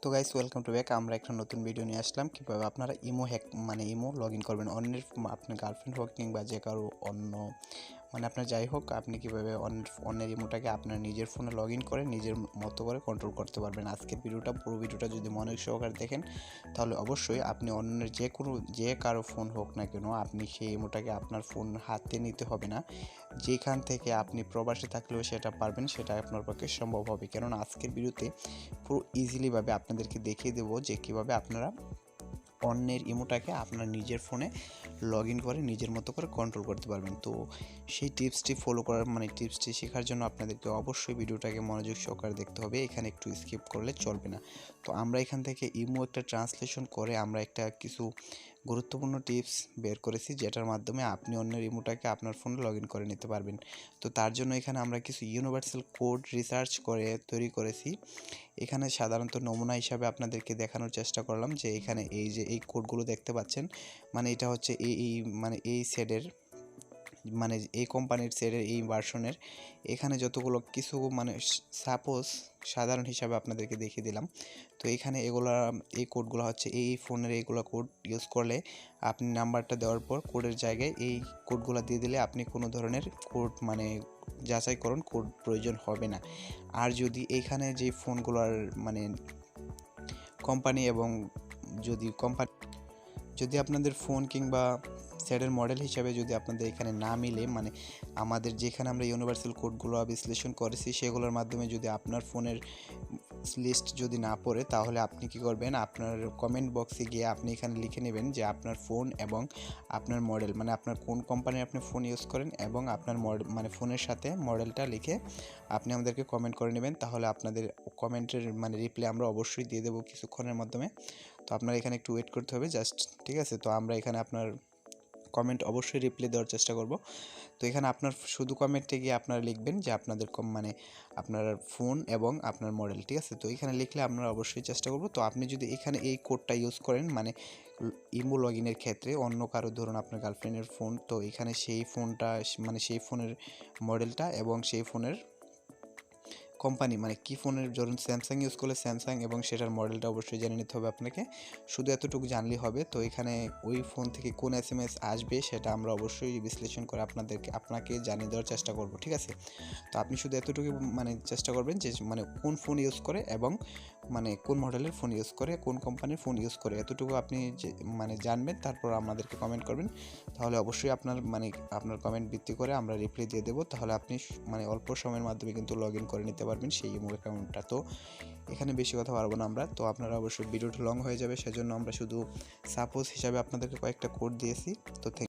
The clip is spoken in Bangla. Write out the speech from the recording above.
তো গাইস ওয়েলকাম টু ব্যাক। আমরা একটা নতুন ভিডিও নিয়ে আসলাম কিভাবে আপনারা ইমো হ্যাক ইমো লগইন করবেন। অন্যের আপনার গার্লফ্রেন্ড হোক কিংবা যে কারো অন্য আপনার যাই হোক, আপনি কিভাবে অন্যের ইমোটাকে আপনার নিজের ফোনে লগইন করে নিজের মতো করে কন্ট্রোল করতে পারবেন। আজকের পুরো ভিডিওটা যদি মনোযোগ সহকারে দেখেন তাহলে অবশ্যই আপনি অন্যের যে কারো ফোন হোক না কেন, আপনি সেই ইমোটাকে আপনার ফোন হাতে নিতে হবে না। যেখান থেকে আপনি প্রবাসে থাকলেও সেটা পারবেন, সেটা আপনার পক্ষে সম্ভব হবে। কেননা আজকের ভিডিওতে পুরো ইজিলিভাবে আপনাদেরকে দেখিয়ে দেবো যে কীভাবে আপনারা অন্যের ইমোটাকে আপনার নিজের ফোনে লগইন করে নিজের মতো করে কন্ট্রোল করতে পারবেন। তো সেই টিপসটি ফলো করার টিপসটি শেখার জন্য আপনাদেরকে অবশ্যই ভিডিওটাকে মনোযোগ সহকারে দেখতে হবে। এখানে একটু স্কিপ করলে চলবে না। তো আমরা এখান থেকে ইমো একটা ট্রান্সলেশন করে আমরা একটা কিছু গুরুত্বপূর্ণ টিপস বের করেছি, যেটার মাধ্যমে আপনি অন্যের ইমোটাকে আপনার ফোনে লগইন করে নিতে পারবেন। তো তার জন্য এখানে আমরা কিছু ইউনিভার্সাল কোড রিসার্চ করে তৈরি করেছি। এখানে সাধারণত নমুনা হিসাবে আপনাদেরকে দেখানোর চেষ্টা করলাম যে এখানে এই কোডগুলো দেখতে পাচ্ছেন, এটা হচ্ছে এই সেটের এই কোম্পানির সেটের এই ভার্সনের। এখানে যতগুলো কিছু সাপোজ সাধারণ হিসাবে আপনাদেরকে দেখিয়ে দিলাম। তো এখানে এই কোডগুলো হচ্ছে এই ফোনের এইগুলো কোড ইউজ করলে আপনি নাম্বারটা দেওয়ার পর কোডের জায়গায় এই কোডগুলো দিয়ে দিলে আপনি কোনো ধরনের কোড যাচাইকরণ কোড প্রয়োজন হবে না। আর যদি এইখানে যে ফোনগুলোর কোম্পানি এবং যদি আপনাদের ফোন কিংবা সেটের মডেল হিসাবে যদি আপনাদের এখানে না মিলে, আমাদের যেখানে আমরা ইউনিভার্সাল কোডগুলো বিশ্লেষণ করেছি সেগুলোর মাধ্যমে যদি আপনার ফোনের লিস্ট যদি না পড়ে, তাহলে আপনি কি করবেন, আপনার কমেন্ট বক্সে গিয়ে আপনি এখানে লিখে নেবেন যে আপনার ফোন এবং আপনার মডেল, আপনার কোন কোম্পানির আপনি ফোন ইউজ করেন এবং আপনার ফোনের সাথে মডেলটা লিখে আপনি আমাদেরকে কমেন্ট করে নেবেন। তাহলে আপনাদের কমেন্টের রিপ্লাই আমরা অবশ্যই দিয়ে দেবো কিছুক্ষণের মাধ্যমে। তো আপনার এখানে একটু ওয়েট করতে হবে জাস্ট, ঠিক আছে? তো আমরা এখানে আপনার কমেন্ট অবশ্যই রিপ্লাই দেওয়ার চেষ্টা করব। তো এখানে আপনার শুধু কমেন্টে গিয়ে আপনারা লিখবেন যে আপনাদের আপনার ফোন এবং আপনার মডেল, ঠিক আছে? তো এখানে লিখলে আমরা অবশ্যই চেষ্টা করব। তো আপনি যদি এখানে এই কোডটা ইউজ করেন ইমো লগইনের ক্ষেত্রে, অন্য কারো ধরুন আপনার গার্লফ্রেন্ডের ফোন, তো এখানে সেই ফোনটা সেই ফোনের মডেলটা এবং সেই ফোনের কোম্পানি কি ফোনের ধরুন স্যামসাং ইউজ করলে স্যামসাং এবং সেটার মডেলটা অবশ্যই জেনে নিতে হবে আপনাকে। শুধু এতটুকু জানলেই হবে। তো এখানে ওই ফোন থেকে কোন SMS আসবে সেটা আমরা অবশ্যই বিশ্লেষণ করে আপনাকে জানিয়ে দেওয়ার চেষ্টা করব, ঠিক আছে? তো আপনি শুধু এতটুকু চেষ্টা করবেন যে কোন ফোন ইউজ করে এবং কোন মডেলের ফোন ইউজ করে, কোন কোম্পানির ফোন ইউজ করে, এতটুকু আপনি জানবেন। তারপর আমাদেরকে কমেন্ট করবেন। তাহলে অবশ্যই আপনার কমেন্ট ভিত্তি করে আমরা রিপ্লাই দিয়ে দেবো। তাহলে আপনি অল্প সময়ের মাধ্যমে কিন্তু লগ ইন করে নিতে পারবেন সেই ইমো অ্যাকাউন্টটা। তো এখানে বেশি কথা পারবো না আমরা। তো আপনারা অবশ্যই ভিডিওটা লং হয়ে যাবে, সেজন্য আমরা শুধু সাপোজ হিসাবে আপনাদেরকে কয়েকটা কোড দিয়েছি। তো